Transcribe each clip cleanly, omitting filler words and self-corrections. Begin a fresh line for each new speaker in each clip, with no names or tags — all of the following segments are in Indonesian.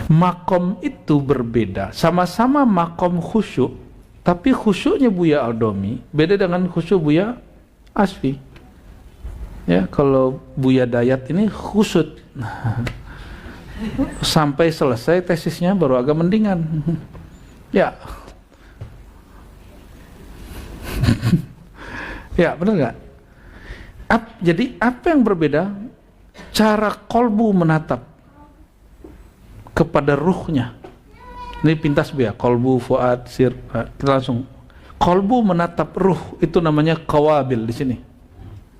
Makom itu berbeda, sama-sama makom khusyuk, tapi khusyuknya Buya Aldomi beda dengan khusyuk Buya Asfi. Ya, kalau Buya Dayat ini khusyuk sampai selesai tesisnya baru agak mendingan. Ya, ya benar nggak? Jadi apa yang berbeda? Cara kolbu menatap kepada ruhnya. Ini pintas Buya, kolbu, fuad, sir. Kita langsung. Kolbu menatap ruh itu namanya qawabil di sini.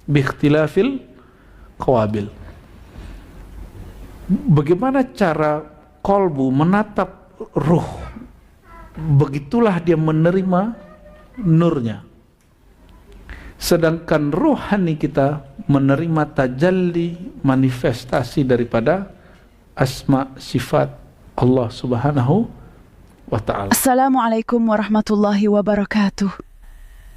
Bikhtilafil qawabil. Bagaimana cara kolbu menatap ruh? Begitulah dia menerima nurnya. Sedangkan rohani kita menerima tajalli, manifestasi daripada asma sifat Allah Subhanahu wa ta'ala.
Assalamualaikum warahmatullahi wabarakatuh.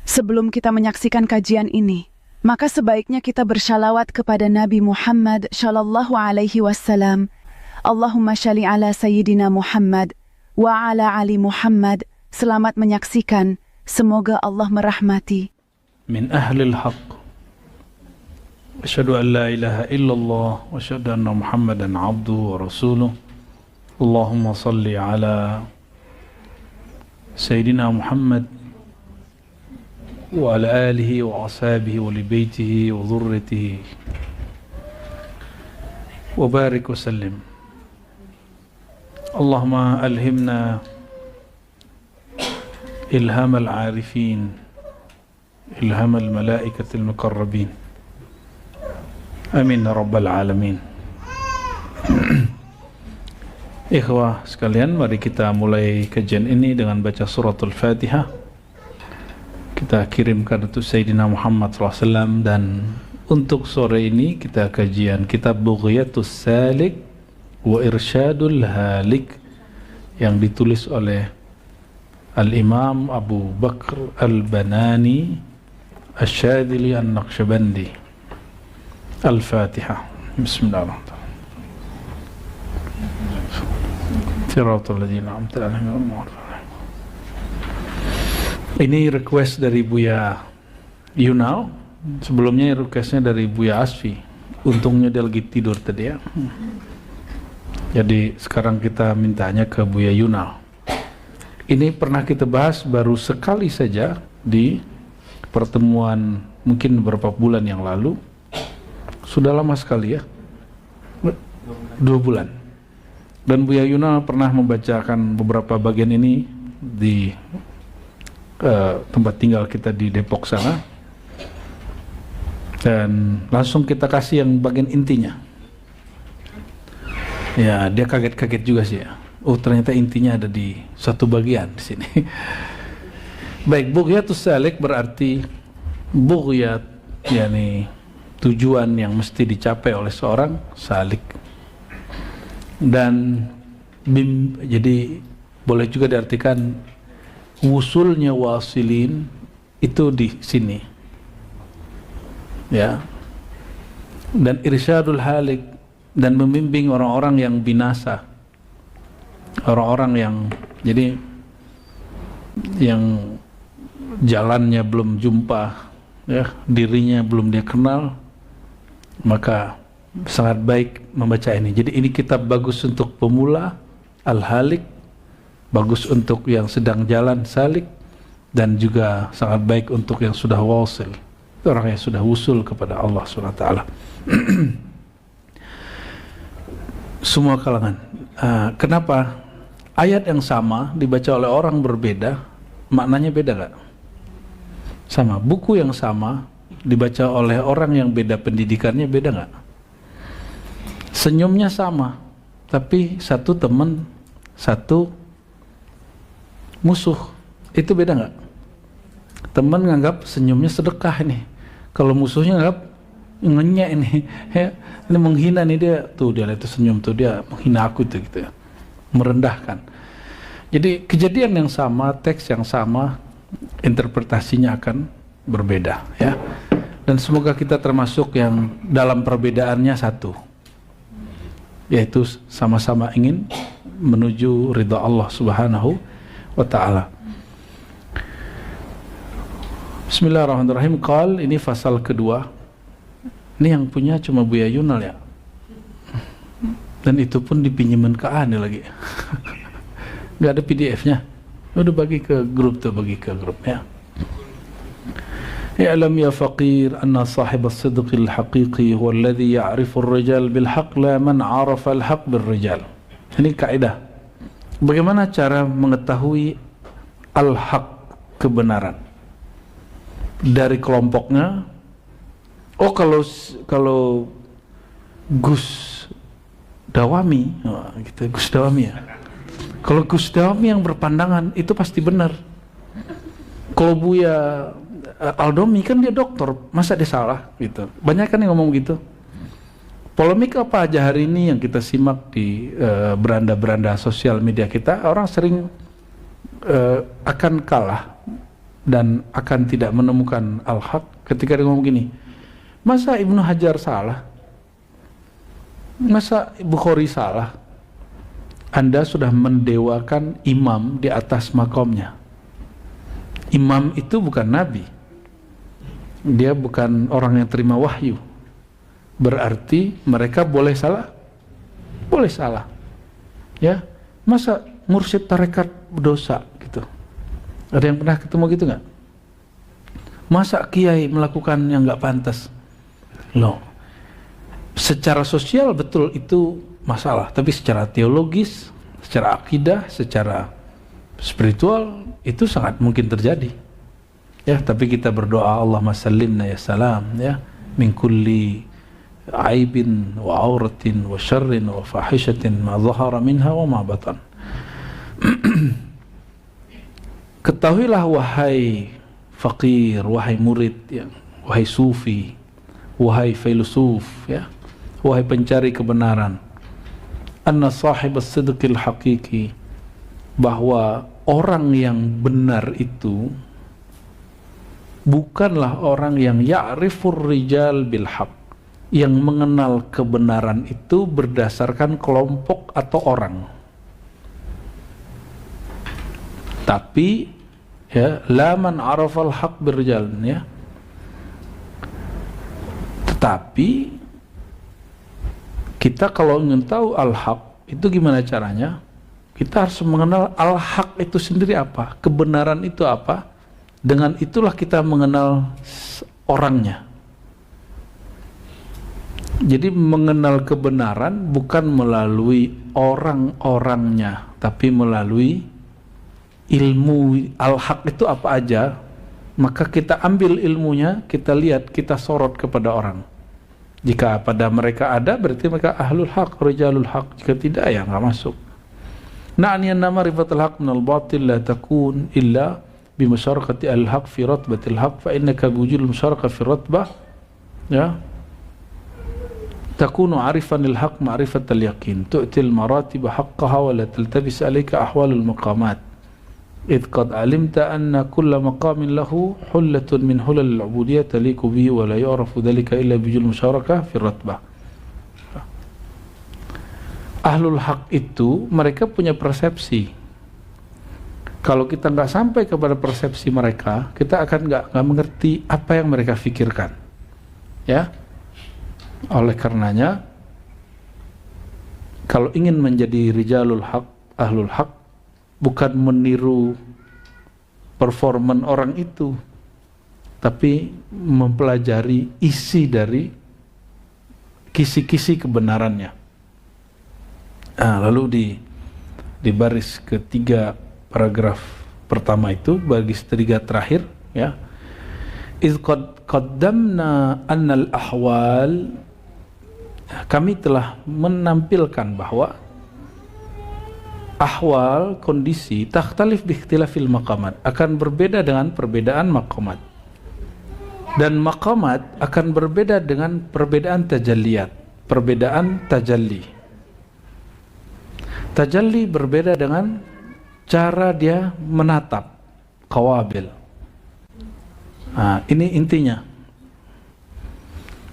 Sebelum kita menyaksikan kajian ini, maka sebaiknya kita bersalawat kepada Nabi Muhammad sallallahu alaihi wasallam. Allahumma shalli ala sayyidina Muhammad wa ala ali Muhammad. Selamat menyaksikan. Semoga Allah merahmati.
Min ahlil haqq. Asyhadu an la ilaha illallah wa asyhadu anna Muhammadan abduhu wa rasuluh. Allahumma salli ala sayyidina Muhammad wa ala alihi wa ashabihi wa li baitihi wa dhurriyyatihi wa barik wa sallim. Allahumma alhimna ilham al-arifin, ilham al-malaikatil muqarrabin. Amin ya rabbal alamin. Ikhwah sekalian, mari kita mulai kajian ini dengan baca suratul Fatihah. Kita kirimkan untuk Sayyidina Muhammad SAW. Dan untuk sore ini kita kajian kitab Bughyatus Salik wa Irsyadul Halik yang ditulis oleh Al-Imam Abu Bakr Al-Banani Asy-Syadzili An-Naqsyabandi. Al-Fatihah. Bismillahirrahmanirrahim. Siratal ladzina an'amta 'alaihim. Ini request dari Buya Yunal. Sebelumnya requestnya dari Buya Asfi. Untungnya dia lagi tidur tadi ya. Jadi sekarang kita mintanya ke Buya Yunal. Ini pernah kita bahas baru sekali saja di pertemuan mungkin beberapa bulan yang lalu. Sudah lama sekali ya, 2 bulan. Dan Buya Yunal pernah membacakan beberapa bagian ini di tempat tinggal kita di Depok sana. Dan langsung kita kasih yang bagian intinya. Ya, dia kaget-kaget juga sih ya. Oh, ternyata intinya ada di satu bagian di sini. Baik, Bughyatus Salik berarti bughyat, yakni tujuan yang mesti dicapai oleh seorang salik. Dan jadi boleh juga diartikan wusulnya wasilin itu di sini. Ya. Dan irsyadul halik, dan membimbing orang-orang yang binasa. Orang-orang yang jadi yang jalannya belum jumpa, ya, dirinya belum dia kenal, maka sangat baik membaca ini. Jadi ini kitab bagus untuk pemula, Al-Halik, bagus untuk yang sedang jalan salik, dan juga sangat baik untuk yang sudah wasil, orang yang sudah wusul kepada Allah SWT. Semua kalangan. Kenapa ayat yang sama dibaca oleh orang berbeda, maknanya beda gak? Sama. Buku yang sama dibaca oleh orang yang beda pendidikannya, beda gak? Senyumnya sama, tapi satu teman, satu musuh, itu beda gak? Teman nganggap senyumnya sedekah ini, kalau musuhnya nganggap ngenyek ini, ya, ini menghina nih dia, tuh dia itu senyum tuh, dia menghina aku tuh, gitu ya, merendahkan. Jadi kejadian yang sama, teks yang sama, interpretasinya akan berbeda, ya. Dan semoga kita termasuk yang dalam perbedaannya satu, yaitu sama-sama ingin menuju ridha Allah Subhanahu wa ta'ala. Bismillahirrahmanirrahim. Qal, ini fasal kedua. Ini yang punya cuma Buya Yunal ya. Dan itu pun dipinjemin ke Ani lagi. Nggak ada PDF-nya. Udah bagi ke grup tuh, bagi ke grup ya. I'lam ya faqir anna sahib as-sidq al-haqiqi huwa alladhi ya'rifu ar-rijal bil haqq la man 'arafa al-haqq bil rijal. Ini kaidah. Bagaimana cara mengetahui al-haq, kebenaran dari kelompoknya? Oh, kalau Gus Dawami, gitu, Gus Dawami ya. Kalau Gus Dawami yang berpandangan itu pasti benar. Kalau Buya Aldomi kan dia dokter, masa dia salah gitu. Banyak kan yang ngomong gitu. Polemik apa aja hari ini yang kita simak di beranda-beranda sosial media kita, orang sering akan kalah dan akan tidak menemukan al-haq ketika dia ngomong gini, masa Ibnu Hajar salah? Masa Bukhari salah? Anda sudah mendewakan imam di atas makomnya. Imam itu bukan nabi, dia bukan orang yang terima wahyu. Berarti mereka boleh salah? Boleh salah. Ya, masa mursyid tarekat dosa gitu? Ada yang pernah ketemu gitu nggak? Masa kiai melakukan yang nggak pantas? Loh, secara sosial betul itu masalah, tapi secara teologis, secara akidah, secara spiritual itu sangat mungkin terjadi. Ya, tapi kita berdoa Allahumma sallimna ya salam ya min kulli aibin wa auratin wa syarrin wa fahishatin ma dhahara minha wa ma batan. Ketahuilah wahai fakir, wahai murid ya, wahai sufi, wahai filosof ya, wahai pencari kebenaran, anna sahib as-sidqil haqiqi, bahwa orang yang benar itu bukanlah orang yang ya'rifur rijal bil haq, yang mengenal kebenaran itu berdasarkan kelompok atau orang, tapi ya la man arafal haq birrijal ya, tetapi kita kalau ingin tahu al-haq itu gimana caranya? Kita harus mengenal al-haq itu sendiri apa, kebenaran itu apa. Dengan itulah kita mengenal orangnya. Jadi mengenal kebenaran bukan melalui orang-orangnya, tapi melalui ilmu al-haq itu apa aja. Maka kita ambil ilmunya, kita lihat, kita sorot kepada orang. Jika pada mereka ada, berarti mereka ahlul haq, rijalul haq. Jika tidak, ya nggak masuk. Na'ni anna ma'rifatul haq minal batil la takun illa bimusyarakati al-haq fi ratbatil haq, fa innaka biwujudil musyarakah fi ratbah ya takunu arifanil haq ma'rifatal yaqin, tu'til maratib haqqaha wa la taltabis alayka ahwalul maqamat idh qad alimta anna kulla maqamin lahu hullatun min hulalil ubudiyyah taliku bihi wa la yu'rafu dhalika illa biwujudil musyarakah fi ratbah. Ahlul haq itu mereka punya persepsi. Kalau kita nggak sampai kepada persepsi mereka, kita akan nggak mengerti apa yang mereka pikirkan. Ya, oleh karenanya, kalau ingin menjadi rijalul haq, ahlul haq, bukan meniru performan orang itu, tapi mempelajari isi dari kisi-kisi kebenarannya. Lalu di baris ketiga paragraf pertama itu, baris ketiga terakhir ya, iz qaddamna annal ahwal, kami telah menampilkan bahwa ahwal, kondisi, takhtalif bi ikhtilafil maqamat, akan berbeda dengan perbedaan maqamat, dan maqamat akan berbeda dengan perbedaan tajalliyat, perbedaan tajalli. Tajalli berbeda dengan cara dia menatap qawabil. Ini intinya.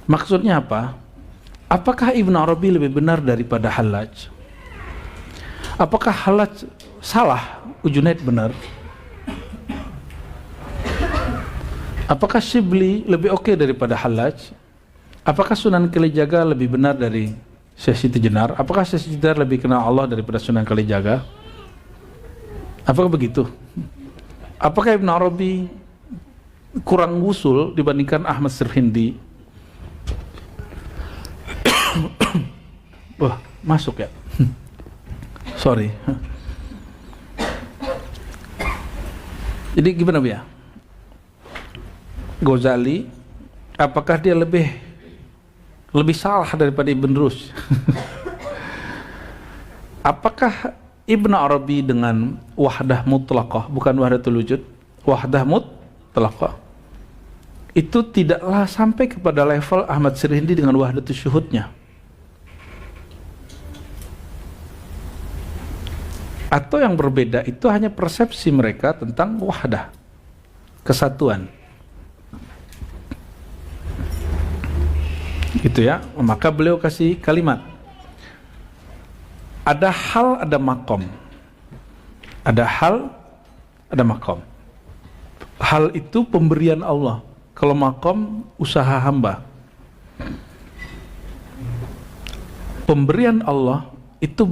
Maksudnya apa? Apakah Ibn Arabi lebih benar daripada Hallaj? Apakah Hallaj salah, Junaid benar? Apakah Shibli lebih oke daripada Hallaj? Apakah Sunan Kalijaga lebih benar dari Syekh Siti Jenar? Apakah Syekh Siti Jenar lebih kenal Allah daripada Sunan Kalijaga? Apakah begitu? Apakah Ibn Arabi kurang wusul dibandingkan Ahmad Sirhindi? Wah, masuk ya? Sorry. Jadi gimana ya? Ghazali, apakah dia lebih salah daripada Ibn Rushd? Apakah Ibn Arabi dengan wahdah mutlaqah, bukan wahdatul wujud, wahdah mutlaqah, itu tidaklah sampai kepada level Ahmad Sirhindi dengan wahdatul syuhudnya? Atau yang berbeda itu hanya persepsi mereka tentang wahdah, kesatuan. Gitu ya, maka beliau kasih kalimat, ada hal, ada makom. Ada hal, ada makom. Hal itu pemberian Allah. Kalau makom, usaha hamba. Pemberian Allah itu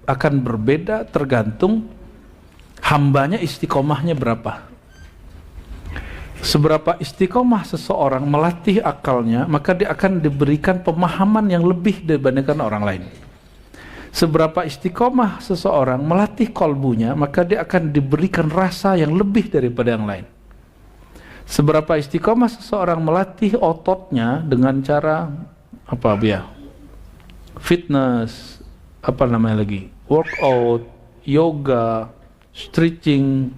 akan berbeda tergantung hambanya istiqomahnya berapa. Seberapa istiqomah seseorang melatih akalnya, maka dia akan diberikan pemahaman yang lebih dibandingkan orang lain. Seberapa istiqomah seseorang melatih kolbunya, maka dia akan diberikan rasa yang lebih daripada yang lain. Seberapa istiqomah seseorang melatih ototnya dengan cara apa ya? Fitness, apa namanya lagi? Workout, yoga, stretching,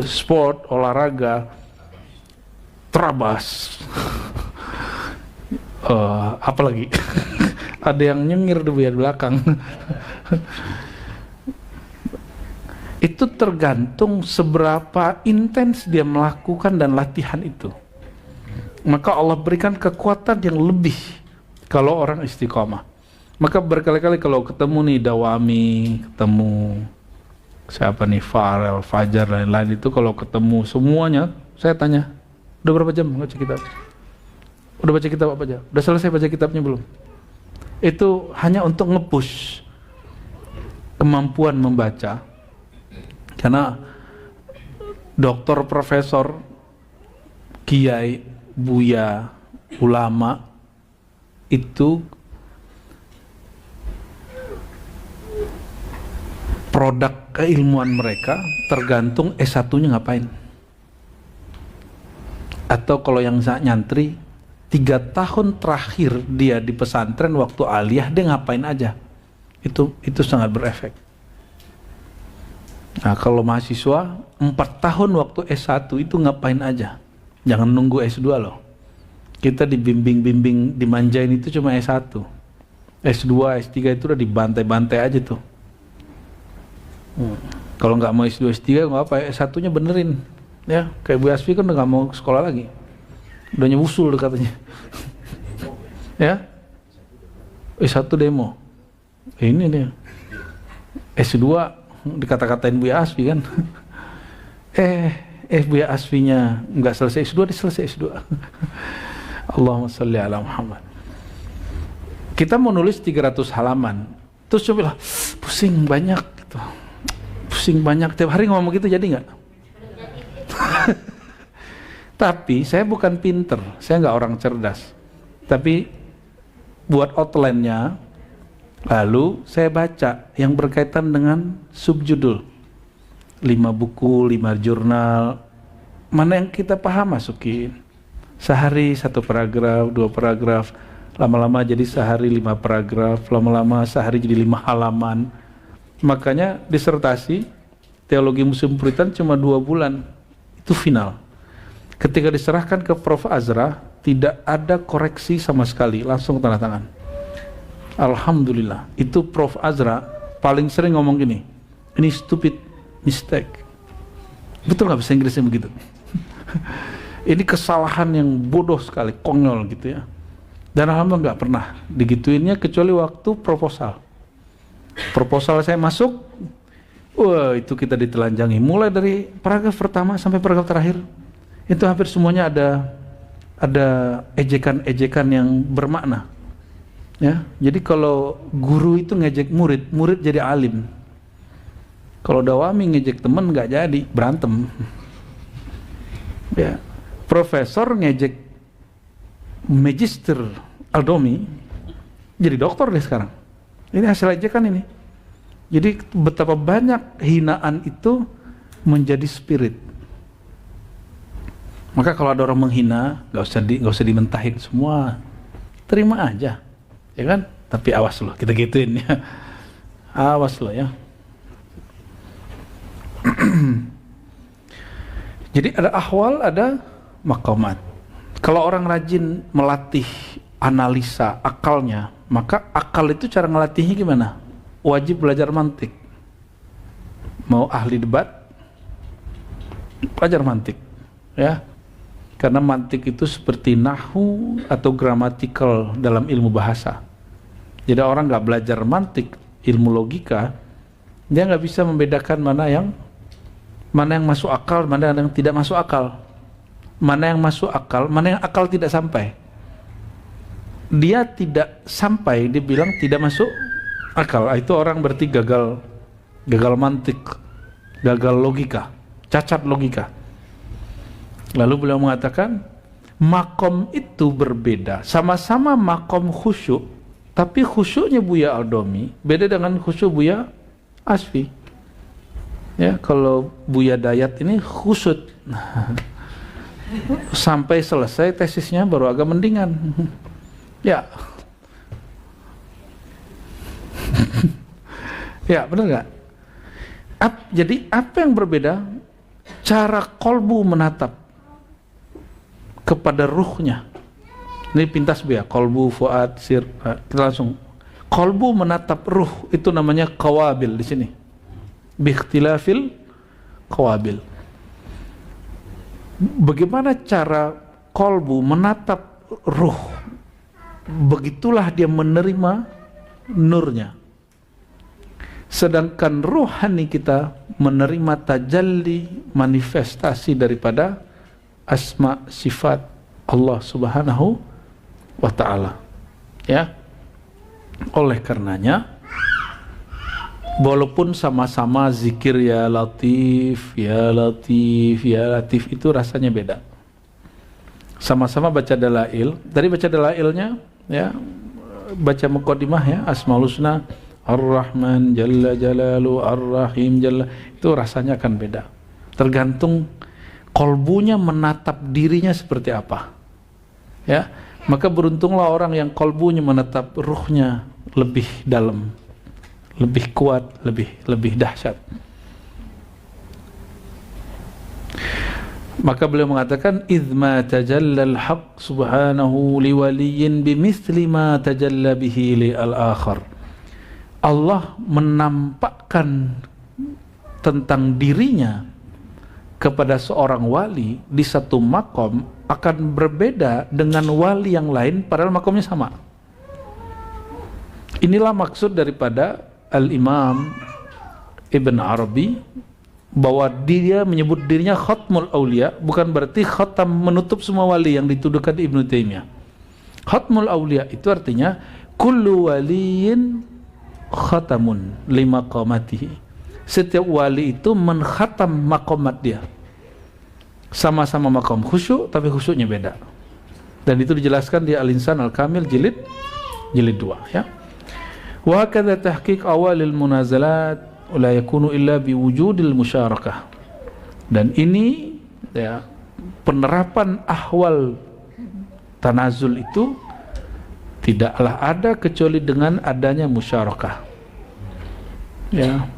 sport, olahraga, terabas, apa lagi? Ada yang nyengir di belakang. Itu tergantung seberapa intens dia melakukan dan latihan itu. Maka Allah berikan kekuatan yang lebih kalau orang istiqomah. Maka berkali-kali kalau ketemu nih Dawami, ketemu siapa nih, Farel, Fajar, lain-lain, itu kalau ketemu semuanya, saya tanya, udah berapa jam baca kitab? Udah baca kitab apa aja? Udah selesai baca kitabnya belum? Itu hanya untuk nge-push kemampuan membaca. Karena doktor, profesor, kiai, buya, ulama itu produk keilmuan mereka tergantung S1-nya ngapain. Atau kalau yang nyantri 3 tahun terakhir dia di pesantren waktu aliyah, dia ngapain aja, itu sangat berefek. Nah kalau mahasiswa 4 tahun waktu S1 itu ngapain aja, jangan nunggu S2 loh. Kita dibimbing-bimbing, dimanjain itu cuma S1. S2, S3 itu udah dibantai-bantai aja tuh. Kalau nggak mau S2, S3 nggak apa, S1-nya benerin ya. Kayak Bu Asfi kan udah nggak mau sekolah lagi, udah nyusul katanya. Ya, S1 demo, ini dia. S2 dikata-katain Bu Asfi kan. Bu Asfinya nggak selesai S2, dia selesai S2. Allahumma sholli ala Muhammad. Kita mau nulis 300 halaman, terus coba lah, pusing banyak gitu. Pusing banyak, tiap hari ngomong gitu, jadi nggak? Tapi saya bukan pinter, saya nggak orang cerdas, tapi buat outline-nya, lalu saya baca yang berkaitan dengan subjudul, 5 buku, 5 jurnal, mana yang kita paham masukin. Sehari 1 paragraf, 2 paragraf, lama-lama jadi sehari 5 paragraf, lama-lama sehari jadi 5 halaman. Makanya disertasi teologi Museum Puritan cuma 2 bulan, itu final. Ketika diserahkan ke Prof. Azra, tidak ada koreksi sama sekali, langsung tanda tangan. Alhamdulillah. Itu Prof. Azra paling sering ngomong gini, ini stupid mistake. Betul nggak bahasa Inggrisnya begitu? Ini kesalahan yang bodoh sekali, konyol gitu ya. Dan alhamdulillah nggak pernah digituinnya kecuali waktu proposal. proposal saya masuk, wah itu kita ditelanjangi. Mulai dari paragraf pertama sampai paragraf terakhir, itu hampir semuanya ada ejekan-ejekan yang bermakna. Ya, jadi kalau guru itu ngejek murid, murid jadi alim. Kalau dawami ngejek teman nggak jadi, berantem. Ya, profesor ngejek magister Aldomi, jadi dokter deh sekarang. Ini hasil ejekan ini. Jadi betapa banyak hinaan itu menjadi spirit. Maka kalau ada orang menghina, nggak usah dimentahin semua, terima aja, ya kan? Tapi awas loh, kita gituin ya, awas loh ya. Jadi ada ahwal, ada maqamat. Kalau orang rajin melatih analisa akalnya, maka akal itu cara ngelatihnya gimana? Wajib belajar mantik. Mau ahli debat, belajar mantik, ya. Karena mantik itu seperti nahwu atau gramatikal dalam ilmu bahasa. Jadi orang nggak belajar mantik, ilmu logika, dia nggak bisa membedakan mana yang masuk akal, mana yang tidak masuk akal, mana yang masuk akal, mana yang akal tidak sampai. Dia tidak sampai, dia bilang tidak masuk akal. Itu orang berarti gagal mantik, gagal logika, cacat logika. Lalu beliau mengatakan makom itu berbeda, sama-sama makom khusyuk, tapi khusyuknya Buya Aldomi beda dengan khusyuk Buya Asfi. Ya, kalau Buya Dayat ini khusyuk sampai selesai tesisnya baru agak mendingan. Ya, ya benar nggak? Jadi apa yang berbeda? Cara kolbu menatap kepada ruhnya. Ini pintas ya, kolbu, fuad, sir. Kita langsung. Kolbu menatap ruh itu namanya qawabil di sini. Biikhtilafil qawabil. Bagaimana cara kolbu menatap ruh? Begitulah dia menerima nurnya. Sedangkan rohani kita menerima tajalli, manifestasi daripada asma sifat Allah Subhanahu wa ta'ala. Ya. Oleh karenanya, walaupun sama-sama zikir ya latif, ya latif, ya latif, itu rasanya beda. Sama-sama baca dalail. Dari baca dalailnya, ya, baca muqaddimah ya, Asmaul Husna, Ar-Rahman Jalla Jalalu, Ar-Rahim Jalla, itu rasanya akan beda. Tergantung kolbunya menatap dirinya seperti apa. Ya, maka beruntunglah orang yang kolbunya menatap ruhnya lebih dalam, lebih kuat, lebih dahsyat. Maka beliau mengatakan idma tajalla al-haq subhanahu liwaliyin bimithli ma tajalla bihi li al-akhar. Allah menampakkan tentang dirinya kepada seorang wali di satu makom akan berbeda dengan wali yang lain padahal makomnya sama. Inilah maksud daripada Al-Imam Ibn Arabi, bahwa dia menyebut dirinya khatmul awliya, bukan berarti khatam menutup semua wali yang dituduhkan Ibnu Taimiyah. Khatmul awliya itu artinya kullu waliyin khatamun lima qamatihi. Setiap wali itu menkhatam maqamat dia. Sama-sama maqam khusyuk, tapi khusyuknya beda. Dan itu dijelaskan di Al-Insan Al-Kamil jilid 2 ya. Wa hakadha tahqiq awalil munazalat la yakunu illa biwujudil musyarakah. Dan ini ya, penerapan ahwal tanazul itu tidaklah ada kecuali dengan adanya musyarakah. Ya,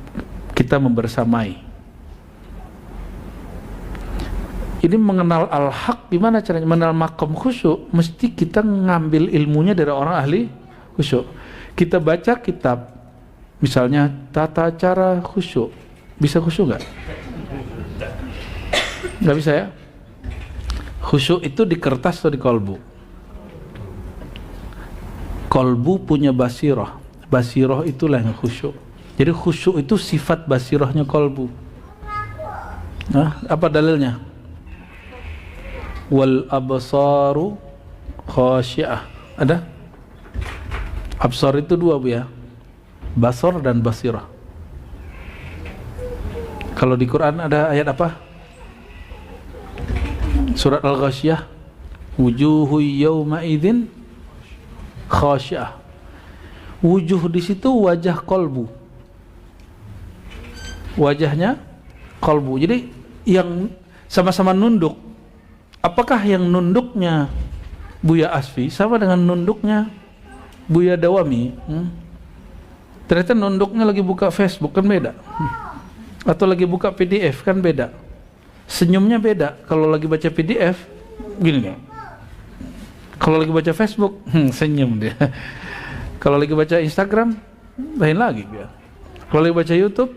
kita membersamai. Ini mengenal al-haq gimana caranya? Mengenal maqam khusyuk, mesti kita ngambil ilmunya dari orang ahli khusyuk. Kita baca kitab, misalnya tata cara khusyuk, bisa khusyuk nggak? Nggak bisa ya? Khusyuk itu di kertas atau di kolbu? Kolbu punya basirah, basirah itulah yang khusyuk. Jadi khusyuk itu sifat basirahnya kolbu. Nah, apa dalilnya? Wal absaru khasyi'ah. Ada? Absar itu dua, Bu, ya. Basar dan basirah. Kalau di Quran ada ayat apa? Surat Al-Ghasyiyah. Wujuhu yawma idzin khasyi'ah. Wujuh di situ wajah kolbu. Wajahnya kolbu. Jadi yang sama-sama nunduk. Apakah yang nunduknya Buya Asfi sama dengan nunduknya Buya Dawami? Ternyata nunduknya lagi buka Facebook kan beda. Atau lagi buka PDF kan beda. Senyumnya beda. Kalau lagi baca PDF gini nih. Kalau lagi baca Facebook senyum dia. Kalau lagi baca Instagram lain lagi dia. Kalau lagi baca YouTube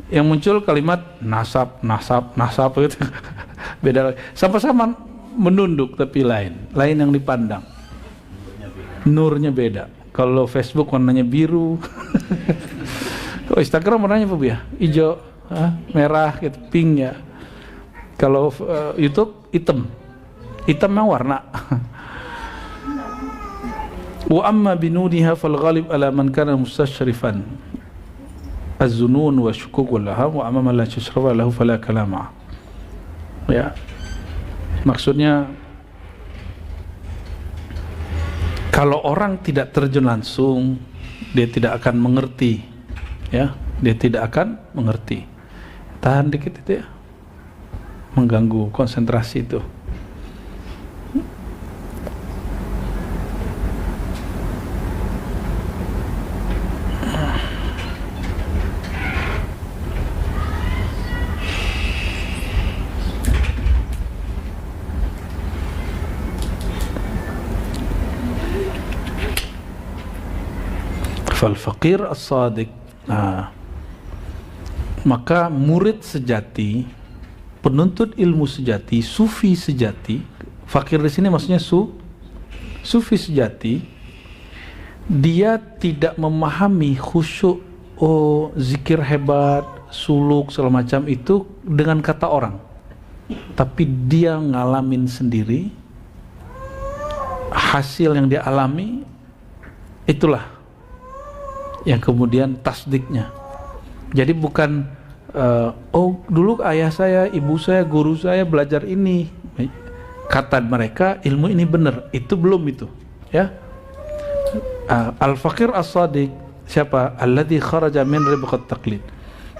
yang muncul kalimat nasab gitu. Beda lagi. Sama-sama menunduk tapi lain yang dipandang. Nurnya beda. Kalau Facebook warnanya biru. Kalau Instagram warnanya apa, Bu, ya? Hijau, merah gitu, pink ya. Kalau YouTube hitam. Hitamnya warna. Wa amma binuniha fal ghalib ala man kana mustashrifan. Az-zunun wa syukuk wal laham wa amma man la tashraba lahu fala kalama. Ya. Maksudnya kalau orang tidak terjun langsung, dia tidak akan mengerti, ya, dia tidak akan mengerti. Tahan dikit itu ya, mengganggu konsentrasi itu. Fal-faqir as-sadiq. Maka murid sejati, penuntut ilmu sejati, sufi sejati, fakir di sini maksudnya sufi sejati, dia tidak memahami khusyuk, zikir hebat, suluk segala macam itu dengan kata orang, tapi dia ngalamin sendiri. Hasil yang dia alami itulah yang kemudian tasdiknya. Jadi bukan dulu ayah saya, ibu saya, guru saya belajar ini, kata mereka ilmu ini benar, itu belum itu, ya. Al-faqir as-sadiq siapa? Alladzi kharaja min ribqat taqlid,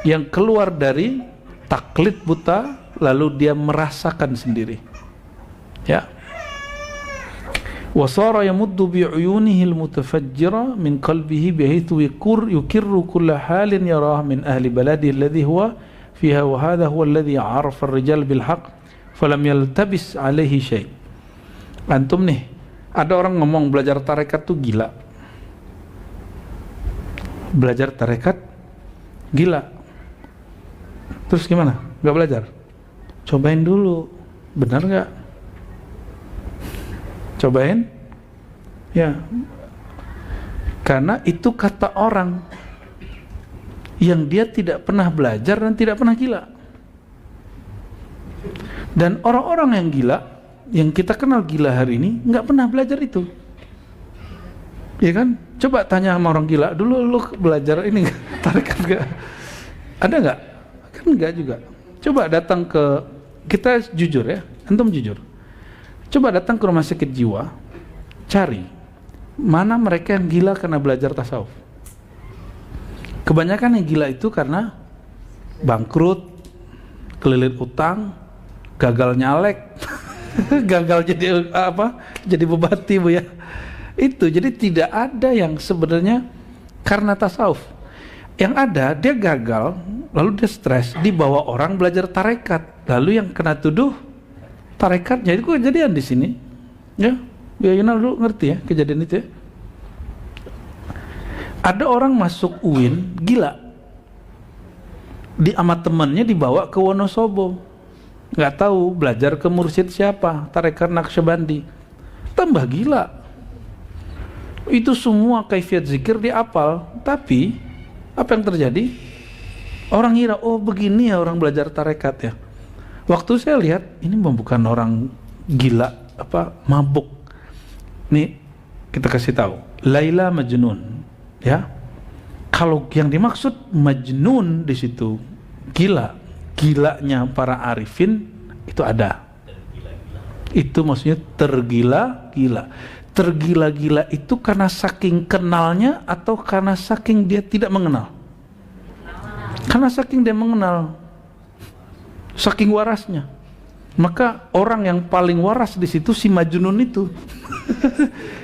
yang keluar dari taklid buta lalu dia merasakan sendiri, ya. Wasara yamuddu bi'uyunihi al-mutafajjira min qalbihi bihaythu yukirru kulla halin yarah min ahli baladi alladhi huwa fiha wa hadha huwa alladhi arafa ar-rijal bil haqq falam yaltabis alaihi syai'. Antum nih, ada orang ngomong belajar tarekat tuh gila. Belajar tarekat gila. Terus gimana? Gak belajar? Cobain dulu. Benar gak? Cobain, ya, karena itu kata orang yang dia tidak pernah belajar dan tidak pernah gila. Dan orang-orang yang gila, yang kita kenal gila hari ini, nggak pernah belajar itu, ya kan? Coba tanya sama orang gila, dulu lu belajar ini tarekat gak? Ada nggak? Kan nggak juga. Coba datang ke, kita jujur ya, antum jujur. Coba datang ke rumah sakit jiwa, cari mana mereka yang gila karena belajar tasawuf. Kebanyakan yang gila itu karena bangkrut, kelilit utang, gagal nyalek, gagal jadi apa? Jadi bupati, Bu, ya. Itu jadi tidak ada yang sebenarnya karena tasawuf. Yang ada dia gagal, lalu dia stres, dibawa orang belajar tarekat, lalu yang kena tuduh tarekatnya. Itu kejadian di sini, ya. Bu Yuna dulu ngerti ya kejadian itu ya. Ada orang masuk UIN gila, di sama temannya dibawa ke Wonosobo, nggak tahu belajar ke mursyid siapa, tarekat Naqsyabandi, tambah gila. Itu semua kaifiat zikir diapal, tapi Apa yang terjadi? Orang ngira, oh begini ya orang belajar tarekat ya. Waktu saya lihat, ini bukan orang gila, mabuk. Nih, kita kasih tahu, Laila Majnun, ya. Kalau yang dimaksud Majnun di situ, gilanya para arifin itu ada. Itu maksudnya tergila-gila. Tergila-gila itu karena saking kenalnya atau karena saking dia tidak mengenal? Karena saking dia mengenal, saking warasnya. Maka orang yang paling waras di situ si Majnun itu.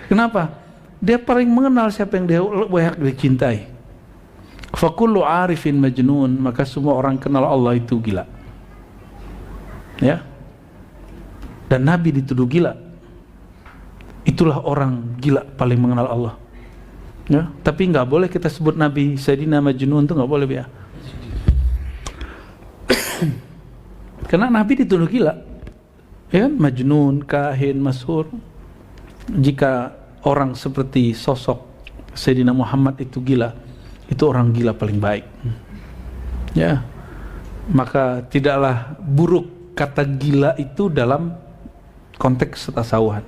Kenapa? Dia paling mengenal siapa yang dia layak dicintai. Fakullu arifin majnun, maka semua orang kenal Allah itu gila. Ya. Dan Nabi dituduh gila. Itulah orang gila paling mengenal Allah. Ya, tapi nggak boleh kita sebut Nabi Sayyidina Majnun, itu nggak boleh ya. Karena Nabi dituduh gila. Ya, Majnun, kahin, masyhur. Jika orang seperti sosok Sayyidina Muhammad itu gila, itu orang gila paling baik. Ya. Maka tidaklah buruk kata gila itu dalam konteks tasawuhan.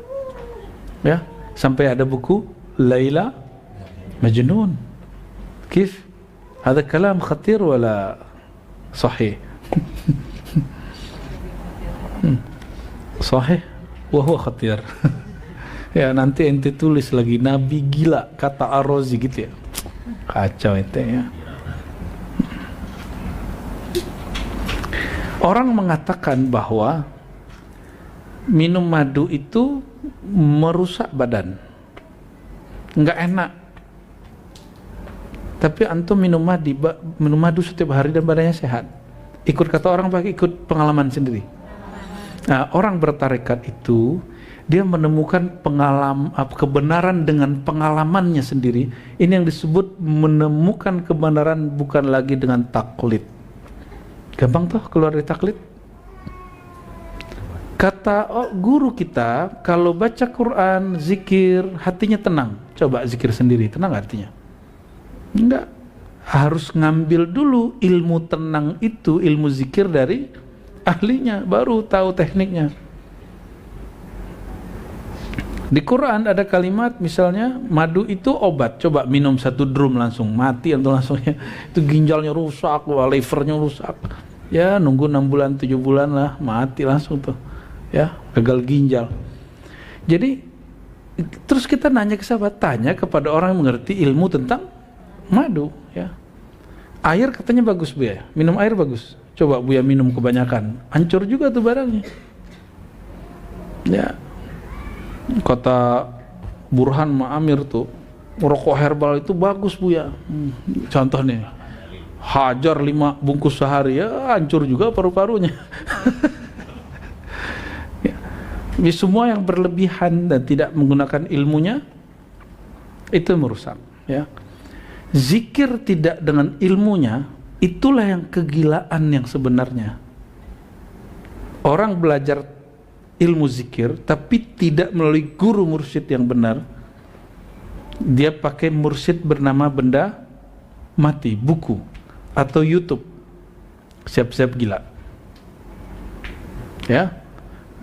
Ya, sampai ada buku Laila Majnun. Kif? Hada kalam khatir wala sahih? Sahih wa huwa khatir. Ya, nanti ente tulis lagi Nabi gila kata Ar-Razi gitu ya. Kacau ente ya. Orang mengatakan bahwa minum madu itu merusak badan, nggak enak. Tapi antum minum madu setiap hari dan badannya sehat. Ikut kata orang, pakai ikut pengalaman sendiri. Nah, orang bertarekat itu dia menemukan kebenaran dengan pengalamannya sendiri. Ini yang disebut menemukan kebenaran bukan lagi dengan taklid. Gampang toh keluar dari taklid. Kata guru kita, kalau baca Quran, zikir, hatinya tenang. Coba zikir sendiri, tenang hatinya? Enggak. Harus ngambil dulu ilmu tenang itu, ilmu zikir dari ahlinya, baru tahu tekniknya. Di Quran ada kalimat misalnya madu itu obat, coba minum 1 drum langsung mati atau langsungnya itu ginjalnya rusak, livernya rusak. Ya nunggu 6 bulan 7 bulan lah mati langsung tuh. Ya, gagal ginjal. Jadi terus kita nanya ke siapa? Tanya kepada orang yang mengerti ilmu tentang madu, ya. Air katanya bagus Bu ya. Minum air bagus. Coba Bu ya minum kebanyakan, hancur juga tuh barangnya. Ya. Kata Burhan Ma'amir tuh, rokok herbal itu bagus Bu ya. Contoh nih, hajar 5 bungkus sehari, ya hancur juga paru-parunya. Ya. Semua yang berlebihan dan tidak menggunakan ilmunya itu merusak. Ya. Zikir tidak dengan ilmunya, itulah yang kegilaan yang sebenarnya. Orang belajar ilmu zikir tapi tidak melalui guru mursyid yang benar, dia pakai mursyid bernama benda mati, buku atau YouTube, siap-siap gila. Ya,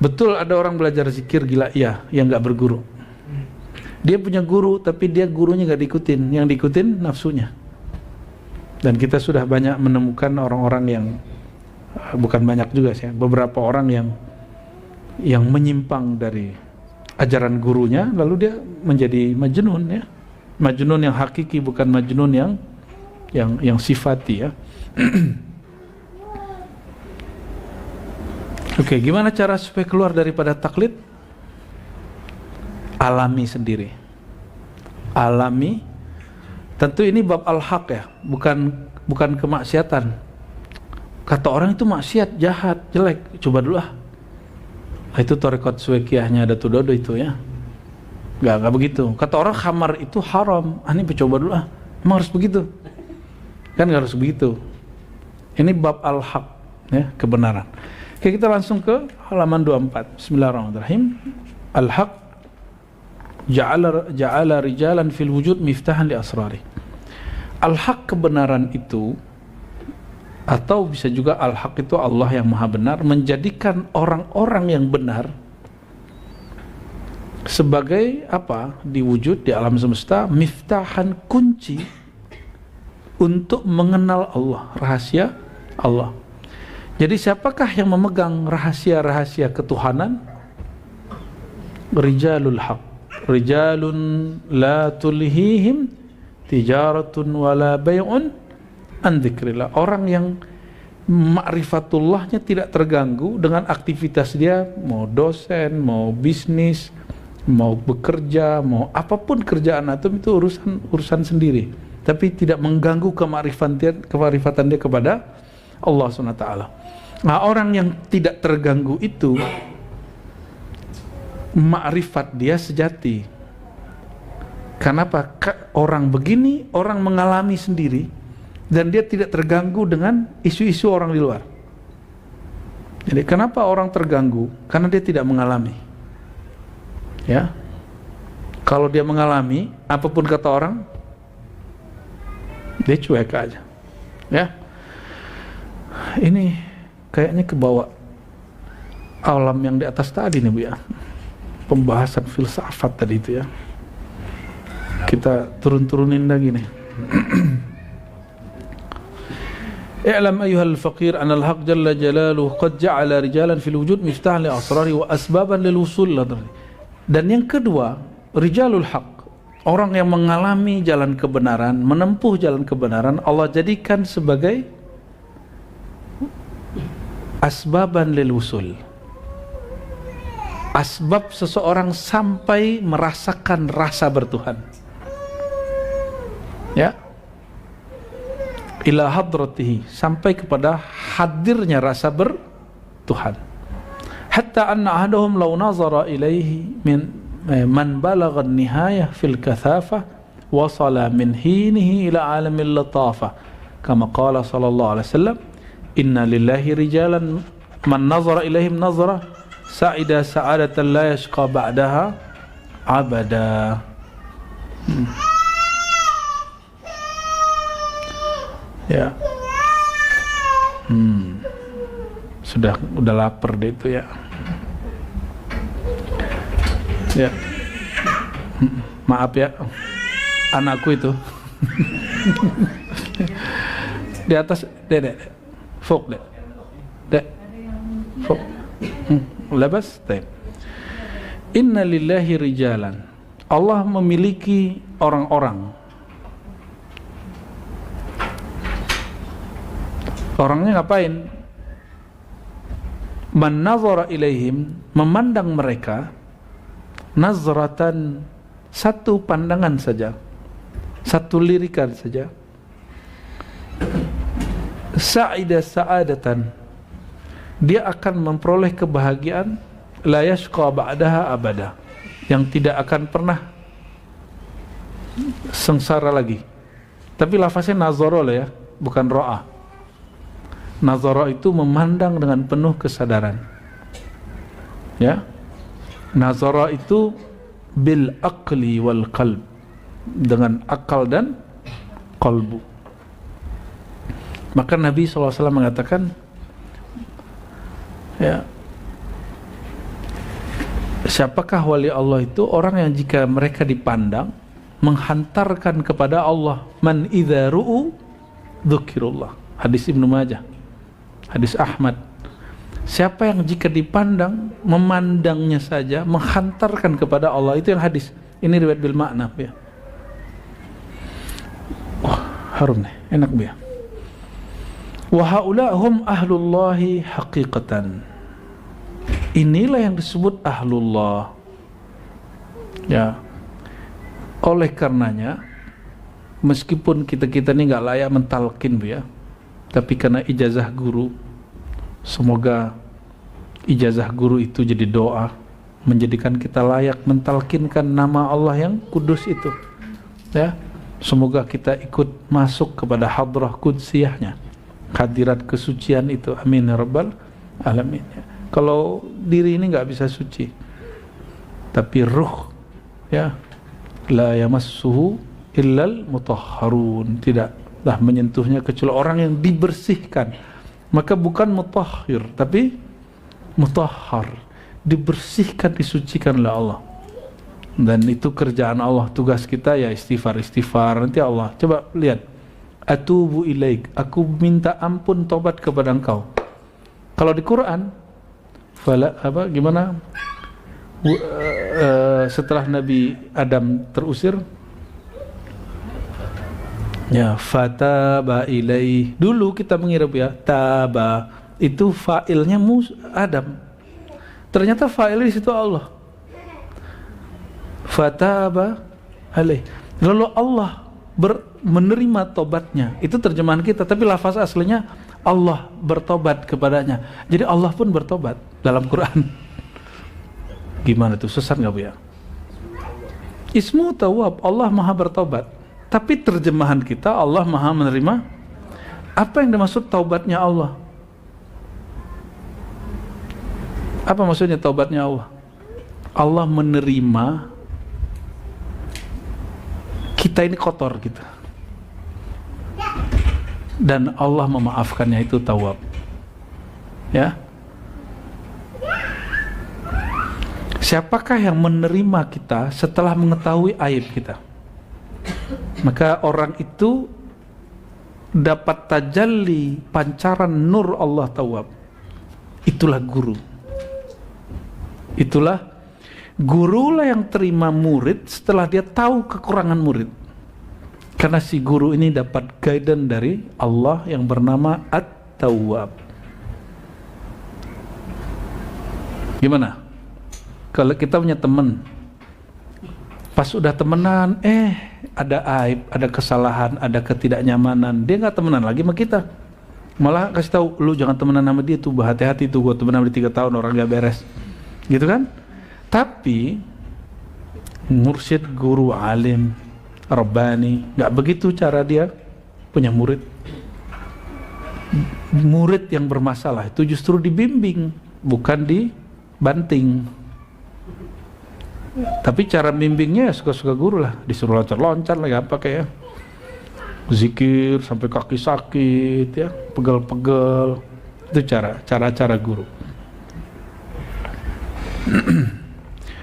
betul ada orang belajar zikir gila, ya, yang nggak berguru. Dia punya guru tapi dia gurunya nggak diikutin, yang diikutin nafsunya. Dan kita sudah banyak menemukan orang-orang yang bukan banyak juga sih, beberapa orang yang menyimpang dari ajaran gurunya, lalu dia menjadi majnun, ya. Majnun yang hakiki, bukan majnun yang sifati, ya. Oke, gimana cara supaya keluar daripada taklid? Alami sendiri. Alami. Tentu ini bab al-haq ya, bukan kemaksiatan. Kata orang itu maksiat, jahat, jelek. Coba dulu ah. Itu tarekat Suwaikiyahnya ada Tudodo itu ya. Enggak begitu. Kata orang khamar itu haram. Ini coba dulu ah. Emang harus begitu? Kan enggak harus begitu. Ini bab al-haq ya, kebenaran. Oke, kita langsung ke halaman 24. Bismillahirrahmanirrahim. Al-haq ja'ala rijalan fil wujud miftahan li asrari. Al-haq kebenaran itu, atau bisa juga al-haq itu Allah yang maha benar, menjadikan orang-orang yang benar sebagai apa? Di wujud, di alam semesta, miftahan, kunci untuk mengenal Allah, rahasia Allah. Jadi siapakah yang memegang rahasia-rahasia ketuhanan? Rijalul haq, rijalun la tulhihim tijaratun wala bay'un an dzikrillah. Orang yang ma'rifatullahnya tidak terganggu dengan aktivitas dia, mau dosen, mau bisnis, mau bekerja, mau apapun kerjaan antum, itu urusan sendiri, tapi tidak mengganggu kemarifatan dia kepada Allah SWT. Nah, orang yang tidak terganggu itu ma'rifat dia sejati. Kenapa? Orang begini, orang mengalami sendiri, dan dia tidak terganggu dengan isu-isu orang di luar. Jadi kenapa orang terganggu? Karena dia tidak mengalami. Ya, kalau dia mengalami, apapun kata orang, dia cuek aja. Ya, ini kayaknya kebawa alam yang di atas tadi nih Bu ya, pembahasan filsafat tadi itu ya. Kita turun-turunin lagi nih. I'lam ayyuhal faqir anna al-haq jalla jalaluhu qad ja'ala rijalan fil wujud miftahan li asrari wa asbaban lil wusul. Dan yang kedua, rijalul haq, orang yang mengalami jalan kebenaran, menempuh jalan kebenaran, Allah jadikan sebagai asbaban lil wusul, asbab seseorang sampai merasakan rasa bertuhan. Ya, ila hadratihi, sampai kepada hadirnya rasa bertuhan. Hatta anna ahadahum law nazara ilaihi min man balagha an-nihayah fil kathafah wasala min hinihi ila alamil latafah, kama qala sallallahu alaihi wasallam, inna lillahi rijalan man nazara ilaihim nazara sa'ida sa'adatan la yashqa ba'daha abada. Ya. Udah lapar deh itu ya. Ya. Maaf ya, anakku itu. Di atas, dek. Fok, dek. Dek. Fok. Labas, dek. Inna lillahi rijalan. Allah memiliki orang-orang. Orangnya ngapain? Man nazara ilaihim, memandang mereka, nazratan, satu pandangan saja, satu lirikan saja, sa'ida sa'adatan, dia akan memperoleh kebahagiaan, la yashqa ba'daha abada, yang tidak akan pernah sengsara lagi. Tapi lafaznya nazara lah ya, bukan ro'a. Nazara itu memandang dengan penuh kesadaran. Ya, nazara itu bil aqli wal qalb, dengan akal dan qalbu. Maka Nabi SAW mengatakan, ya, siapakah wali Allah itu? Orang yang jika mereka dipandang menghantarkan kepada Allah. Man idza ru'u dzukirullah. Hadis Ibnu Majah, hadis Ahmad. Siapa yang jika dipandang, memandangnya saja, menghantarkan kepada Allah, itu yang hadis. Ini riwayat bil makna ya. Wah, harum nih, enak ya. Wa haula hum ahlullahi haqiqatan. Inilah yang disebut ahlullah. Ya. Oleh karenanya, meskipun kita ini nggak layak mentalkin ya, tapi karena ijazah guru, semoga ijazah guru itu jadi doa, menjadikan kita layak mentalkinkan nama Allah yang kudus itu. Ya, semoga kita ikut masuk kepada hadrah kudsiyahnya, hadirat kesucian itu. Amin ya rabbal alamin. Kalau diri ini nggak bisa suci, tapi ruh, ya, la yamassuhu illal mutahharun, tidaklah menyentuhnya kecuali orang yang dibersihkan. Maka bukan mutahhir tapi mutahhar, dibersihkan, disucikan oleh Allah. Dan itu kerjaan Allah. Tugas kita ya istighfar. Nanti Allah, coba lihat, atubu ilaik, aku minta ampun, tobat kepada engkau. Kalau di Quran gimana? Setelah Nabi Adam terusir, ya fataba ilaih. Dulu kita mengira ya taba itu fa'ilnya Adam, ternyata fa'ilnya di situ Allah. Fataba alaih, lalu Allah menerima tobatnya. Itu terjemahan kita, tapi lafaz aslinya Allah bertobat kepadanya. Jadi Allah pun bertobat dalam Quran. Gimana tuh, sesat nggak Bu ya? Ismu Tawwab, Allah maha bertobat. Tapi terjemahan kita Allah maha menerima. Apa yang dimaksud taubatnya Allah? Apa maksudnya taubatnya Allah? Allah menerima kita ini kotor gitu, dan Allah memaafkannya, itu Tawwab. Ya, siapakah yang menerima kita setelah mengetahui aib kita? Maka orang itu dapat tajalli pancaran nur Allah Tawwab. Itulah guru. Itulah gurulah yang terima murid setelah dia tahu kekurangan murid. Karena si guru ini dapat guidance dari Allah yang bernama At-Tawwab. Gimana? Kalau kita punya teman, pas udah temenan, ada aib, ada kesalahan, ada ketidaknyamanan, dia nggak temenan lagi sama kita. Malah kasih tahu, lu jangan temenan sama dia tuh, hati-hati tuh, gua temenan sama dia 3 tahun, orang nggak beres. Gitu kan? Tapi mursyid, guru, alim, rabbani, nggak begitu cara dia punya murid. Murid yang bermasalah itu justru dibimbing, bukan dibanting. Tapi cara bimbingnya ya suka-suka guru lah, disuruh loncat-loncat lah, apa kayak zikir sampai kaki sakit ya, pegel-pegel. Itu cara guru.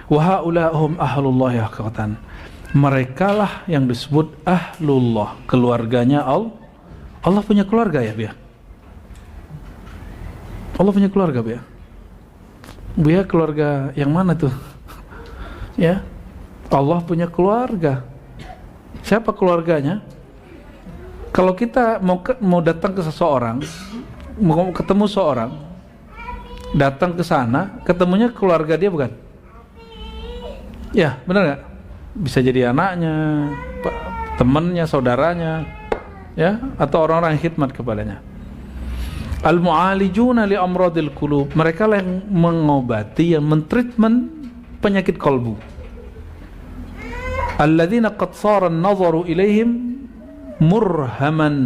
Wa haulahum ahlullah ya katan. Mereka lah yang disebut ahlullah, keluarganya Allah. Allah punya keluarga ya, Bia? Allah punya keluarga, Bia? Bia keluarga yang mana tuh? Ya, Allah punya keluarga. Siapa keluarganya? Kalau kita mau datang ke seseorang, mau ketemu seorang, datang ke sana, ketemunya keluarga dia bukan? Ya, benar nggak? Bisa jadi anaknya, temannya, saudaranya, ya, atau orang-orang yang khidmat kepadanya. Al-mu'alijuna li amradil qulub, mereka lah yang mengobati, yang mentreatment penyakit kalbu. Alladzina qad sara an-nazaru ilaihim murhaman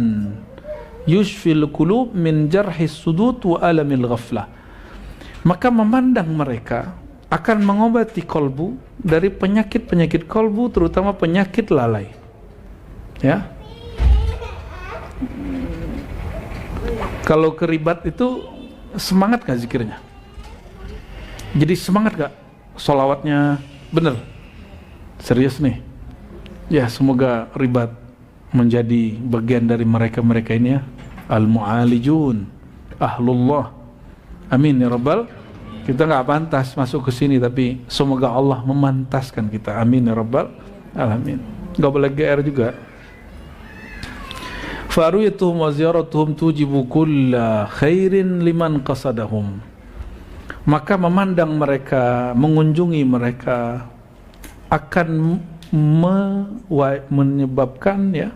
yushfil qulub min jarhis sudud wa alamil ghaflah. Maka memandang mereka akan mengobati kalbu dari penyakit-penyakit kalbu, terutama penyakit lalai. Ya. Kalau keribat itu semangat gak zikirnya? Jadi semangat gak sholawatnya? Bener? Serius nih? Ya, semoga ribat menjadi bagian dari mereka-mereka ini ya, al-mu'alijun, ahlullah. Amin ya Rabbal. Kita nggak pantas masuk ke sini, tapi semoga Allah memantaskan kita. Amin ya Rabbal alamin. Nggak boleh GR juga. Faruyatuhum wa ziyaratuhum tujibu kulla khairin liman qasadahum. Maka memandang mereka, mengunjungi mereka akan menyebabkan ya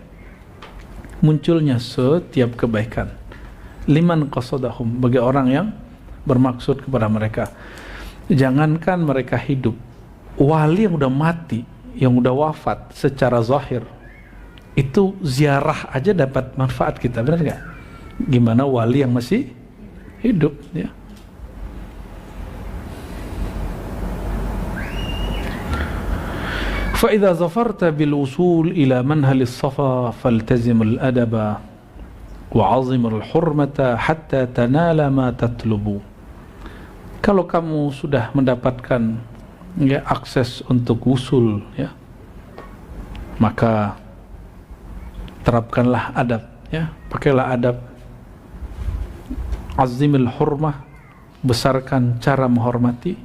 munculnya setiap kebaikan. Liman qasadahum, bagi orang yang bermaksud kepada mereka. Jangankan mereka hidup, wali yang udah mati, yang udah wafat secara zahir, itu ziarah aja dapat manfaat kita, benar nggak? Gimana wali yang masih hidup ya? فإذا ظفرت بالوصول إلى منهل الصفا فالتزم الأدب وعظم الحرمة حتى تنال ما تطلب. Kalau kamu sudah mendapatkan akses untuk wusul, maka terapkanlah adab, pakailah adab. Azimil hurmah, besarkan cara menghormati,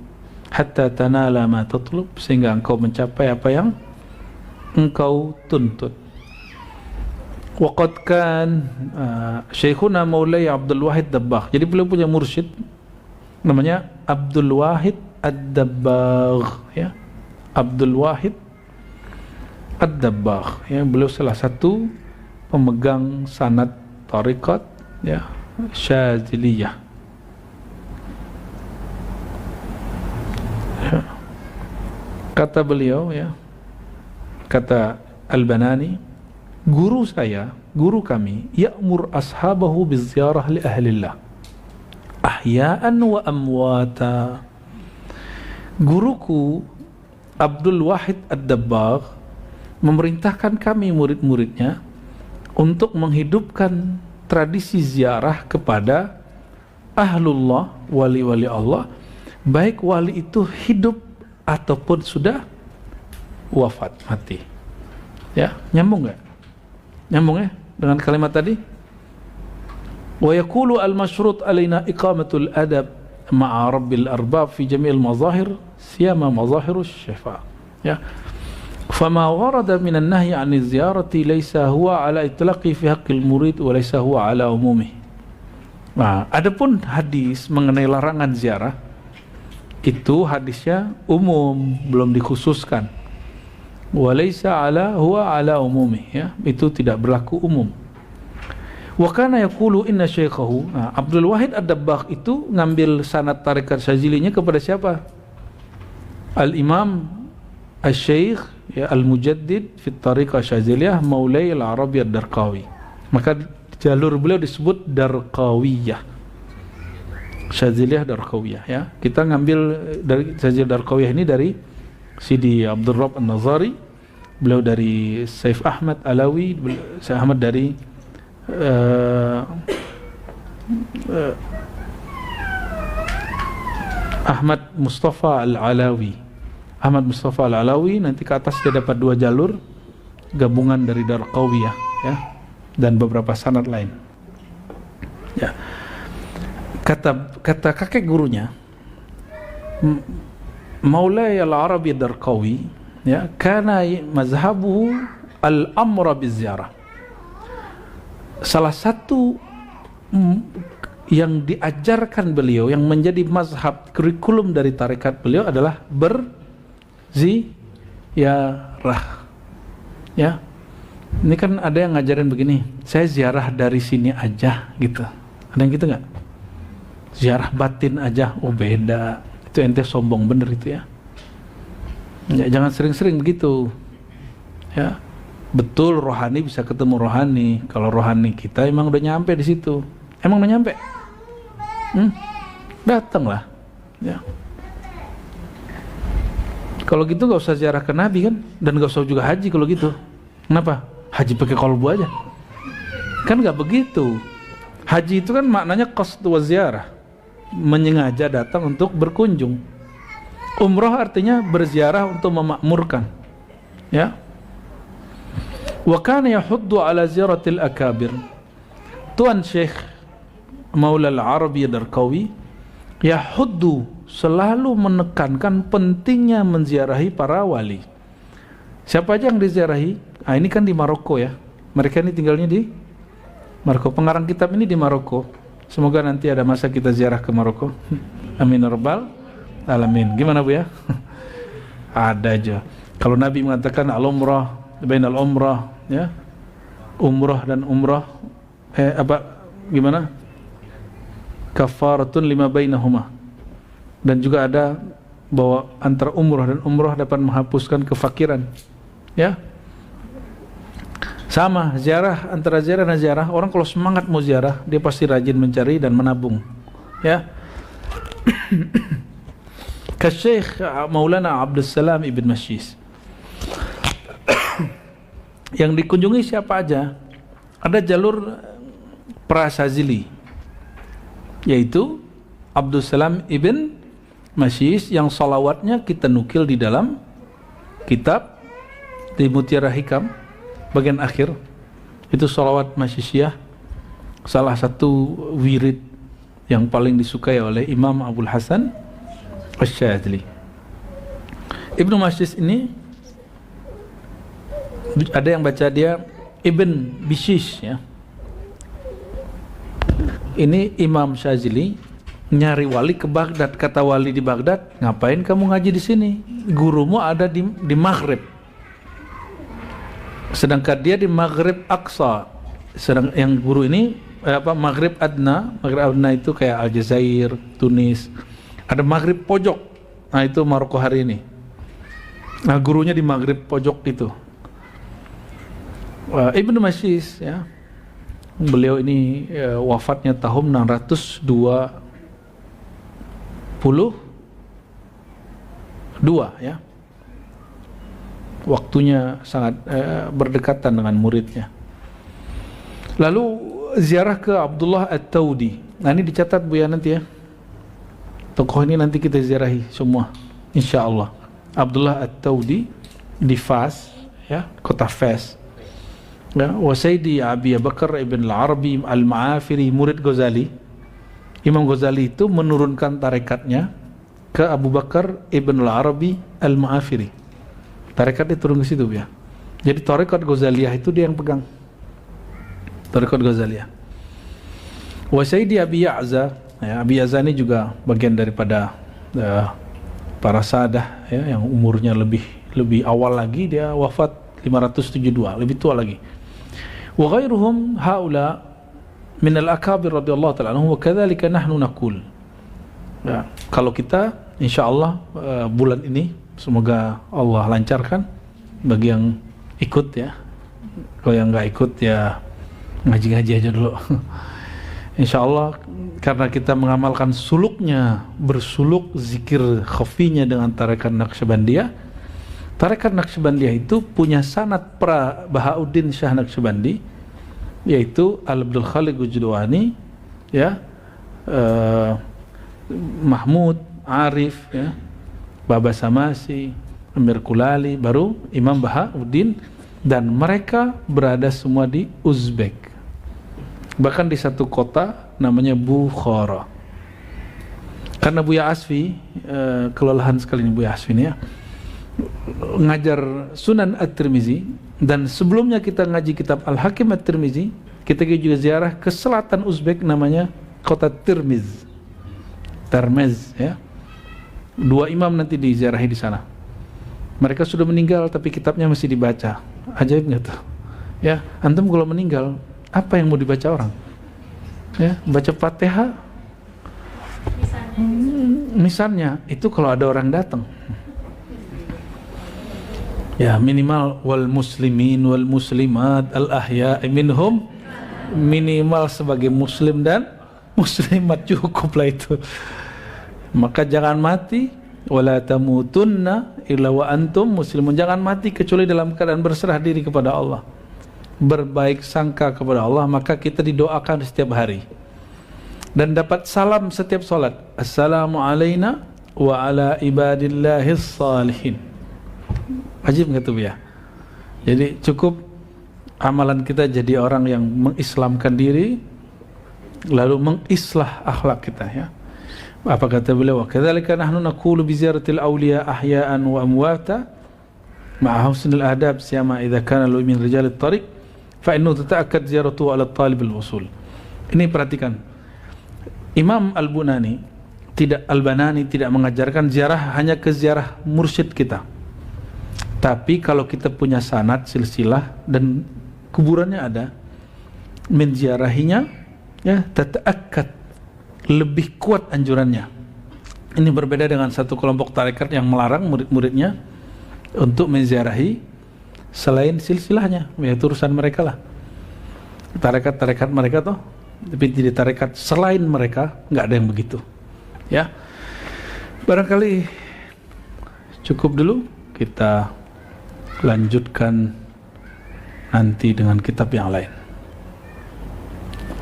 hatta tanala ma tatlub, sehingga engkau mencapai apa yang engkau tuntut. Waqad kan Syekhuna Maulay Abdul Wahid Dabbagh. Jadi beliau punya mursyid namanya Abdul Wahid Ad-Dabbagh, Abdul Wahid Ad-Dabbagh, beliau salah satu pemegang sanad tariqat Syadziliyah. Kata beliau, kata Al-Banani, guru kami ya'mur ashabahu biziarah li ahlillah ahya'an wa amwata. Guruku Abdul Wahid Ad-Dabbagh memerintahkan kami murid-muridnya untuk menghidupkan tradisi ziarah kepada ahlullah, wali-wali Allah, baik wali itu hidup ataupun sudah wafat, mati. Nyambung nggak? Nyambung dengan kalimat tadi? Wa yaqulu al-mashrut alaina iqamatul adab ma'a rabbil arbab fi jami'il mazahir siyama mazahirus syifa. Fama warada minan nahyi 'ani ziyarati laysa huwa 'ala itlaqi fi haqqil murid wa laysa huwa 'ala umumi. Nah, adapun hadis mengenai larangan ziarah itu hadisnya umum, belum dikhususkan. Walaysa ala huwa ala umumi, itu tidak berlaku umum. Wa kana yaqulu inna syaikhahu, Abdul Wahid Ad-Dabbagh itu ngambil sanad tarikat Syadzilinya kepada siapa? Al-Imam Asy-Syaikh Al-Mujaddid fi tariqah Syadziliyah Maulay Al-Arabi Ad-Darqawi. Maka jalur beliau disebut Darqawiyah, Syadziliyah Darqawiyah. Kita ngambil dari Syadziliyah Darqawiyah ini dari Sidi Abdul Rabb An-Nazari, beliau dari Saif Ahmad Alawi, Saif Ahmad dari Ahmad Mustafa Al-Alawi. Ahmad Mustafa Al-Alawi, nanti ke atas dia dapat 2 jalur gabungan dari Darqawiyah, dan beberapa sanad lain. Kata kakek gurunya Maulay Al-Arabi Ad-Darqawi, kana mazhabuhu al-amra biziarah. Salah satu yang diajarkan beliau, yang menjadi mazhab kurikulum dari tarekat beliau adalah berziarah. Ini kan ada yang ngajarin begini, saya ziarah dari sini aja gitu. Ada yang gitu nggak? Ziarah batin aja, beda. Itu ente sombong bener itu ya. Jangan sering-sering begitu. Betul rohani bisa ketemu rohani. Kalau rohani kita emang udah nyampe di situ. Emang udah nyampe? Datanglah. Kalau gitu gak usah ziarah ke Nabi kan, dan gak usah juga haji kalau gitu. Kenapa? Haji pakai kolbu aja. Kan gak begitu. Haji itu kan maknanya qasd wa ziarah, menyengaja datang untuk berkunjung. Umrah artinya berziarah untuk memakmurkan. Wa kana yahuddu ala ziyaratil akabir. Tuan Syekh Maula Al-Arabi Ad-Darqawi yahuddu, selalu menekankan pentingnya menziarahi para wali. Siapa aja yang diziarahi? Ini kan di Maroko ya. Mereka ini tinggalnya di Maroko. Pengarang kitab ini di Maroko. Semoga nanti ada masa kita ziarah ke Maroko. Amin rabbal alamin. Gimana Bu ya? Ada aja. Kalau Nabi mengatakan al-umrah bainal umrah, umrah dan umrah, gimana? Kafaratun lima bainahuma. Dan juga ada bahwa antara umrah dan umrah dapat menghapuskan kefakiran. Sama ziarah, antara ziarah dan ziarah, orang kalau semangat mau ziarah, dia pasti rajin mencari dan menabung. Ka Syekh Maulana Abdul Salam Ibn Mashis. yang dikunjungi siapa aja? Ada jalur Prasazili, yaitu Abdul Salam ibn Masyis, yang salawatnya kita nukil di dalam kitab di Mutiara Hikam bagian akhir. Itu salawat Masyisiyah, salah satu wirid yang paling disukai oleh Imam Abul Hasan Asy-Syadzili. Ibnu Masyis ini ada yang baca dia Ibn Bishish, ya. Ini Imam Syadzili nyari wali ke Baghdad. Kata wali di Baghdad, ngapain kamu ngaji di sini? Gurumu ada di Maghrib. Sedangkan dia di Maghrib Aqsa. Sedang yang guru ini Maghrib Adna. Maghrib Adna itu kayak Aljazair, Tunis. Ada Maghrib pojok. Nah, itu Maroko hari ini. Nah, gurunya di Maghrib pojok itu. Ibnu Masyis, ya. Beliau ini wafatnya tahun 622, ya. Waktunya sangat berdekatan dengan muridnya. Lalu ziarah ke Abdullah At-Taudi. Nah, ini dicatat Bu ya nanti, ya. Tokoh ini nanti kita ziarahi semua, insyaallah. Abdullah At-Taudi di Fas, ya, kota Fas. Ya, wa Sayyidi Abi Bakar ibn al-Arabi al-Ma'afiri, murid Ghazali. Imam Ghazali itu menurunkan tarekatnya ke Abu Bakar ibn al-Arabi al-Ma'afiri. Tarekatnya turun ke situ, ya. Jadi tarekat Ghazaliyah itu dia yang pegang. Tarekat Ghazaliyah. Wa Sayyidi Abi Ya'za, ya, Abi Ya'za ini juga bagian daripada para sadah, ya, yang umurnya lebih awal lagi, dia wafat 572, lebih tua lagi. Wa ghairuhum haula min al-akabir radhiyallahu ta'ala anhum, wa kadzalika nahnu naqul. Ya, kalau kita insyaallah bulan ini semoga Allah lancarkan bagi yang ikut, ya. Kalau yang enggak ikut ya ngaji-ngaji aja dulu. Insyaallah, karena kita mengamalkan suluknya, bersuluk zikir khafinya dengan tarekat Naqsyabandiyah. Tarekat Naqsyabandiyah itu punya sanad pra Bahauddin Syah Naqsyabandi, yaitu Al-Abdul Khaliq Ujdwani, ya, Mahmud Arif, ya, Baba Samasi, Amir Kulali, baru Imam Bahauddin, dan mereka berada semua di Uzbek. Bahkan di satu kota namanya Bukhara. Karena Buya Asfi, kelelahan sekali ini Buya Asfi ini, ya, ngajar Sunan At-Tirmizi, dan sebelumnya kita ngaji kitab Al-Hakim At-Tirmizi, kita juga ziarah ke selatan Uzbek namanya kota Termez, ya. Dua imam nanti diziarahi di sana. Mereka sudah meninggal tapi kitabnya masih dibaca. Ajaib nggak tuh? Ya, antum kalau meninggal apa yang mau dibaca orang? Ya, baca Fatihah. Misalnya itu kalau ada orang datang. Ya, minimal wal muslimin wal muslimat al ahya'i minhum, minimal sebagai muslim dan muslimat, cukuplah itu. Maka jangan mati, wala tamutunna illa wa antum muslimun, jangan mati kecuali dalam keadaan berserah diri kepada Allah, berbaik sangka kepada Allah. Maka kita didoakan setiap hari dan dapat salam setiap salat, assalamu alaina wa ala ibadillahis salihin. Wajib nggak tuh, ya? Jadi cukup amalan kita jadi orang yang mengislamkan diri, lalu mengislah akhlak kita, ya. Apa kata beliau? Kadzalika nahnu naqulu bi ziyaratil awliya ahya'an wa amwata ma'a husnil adab siyama idza kana lu min rijalit tariq fa innahu tata'akkad ziyaratu ala talib al-usul. Ini perhatikan. Imam Al-Banani tidak mengajarkan ziarah hanya ke ziarah mursyid kita. Tapi kalau kita punya sanad silsilah dan kuburannya ada, menziarahinya, ya, tata'akkad, lebih kuat anjurannya. Ini berbeda dengan satu kelompok tarekat yang melarang murid-muridnya untuk menziarahi selain silsilahnya, yaitu urusan mereka lah. Tarekat-tarekat mereka tuh, tapi di tarekat selain mereka nggak ada yang begitu, ya. Barangkali cukup dulu, kita lanjutkan nanti dengan kitab yang lain.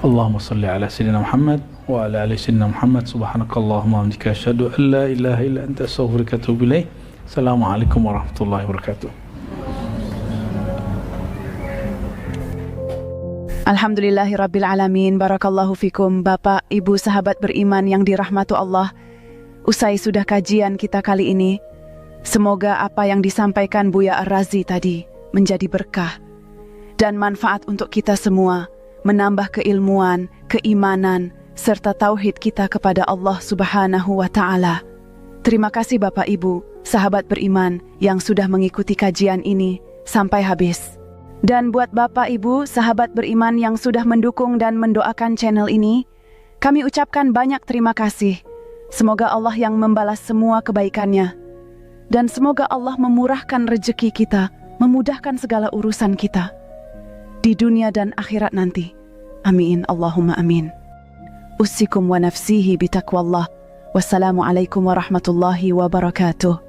Allahumma salli ala Sayyidina Muhammad wa ala ali Sayyidina Muhammad. Subhanakallahumma wa bihamdika asyhadu an la ilaha illa anta astaghfiruka wa atubu ilaik. Assalamualaikum warahmatullahi wabarakatuh.
Alhamdulillahirabbil alamin. Barakallahu fikum Bapak, Ibu, sahabat beriman yang dirahmati Allah. Usai sudah kajian kita kali ini, semoga apa yang disampaikan Buya Ar-Razi tadi menjadi berkah dan manfaat untuk kita semua, menambah keilmuan, keimanan, serta tauhid kita kepada Allah Subhanahu wa Ta'ala. Terima kasih Bapak Ibu, sahabat beriman yang sudah mengikuti kajian ini sampai habis. Dan buat Bapak Ibu, sahabat beriman yang sudah mendukung dan mendoakan channel ini, kami ucapkan banyak terima kasih. Semoga Allah yang membalas semua kebaikannya. Dan semoga Allah memurahkan rezeki kita, memudahkan segala urusan kita di dunia dan akhirat nanti. Amin, Allahumma amin. Usikum wa nafsihi bitaqwallah. Wassalamualaikum warahmatullahi wabarakatuh.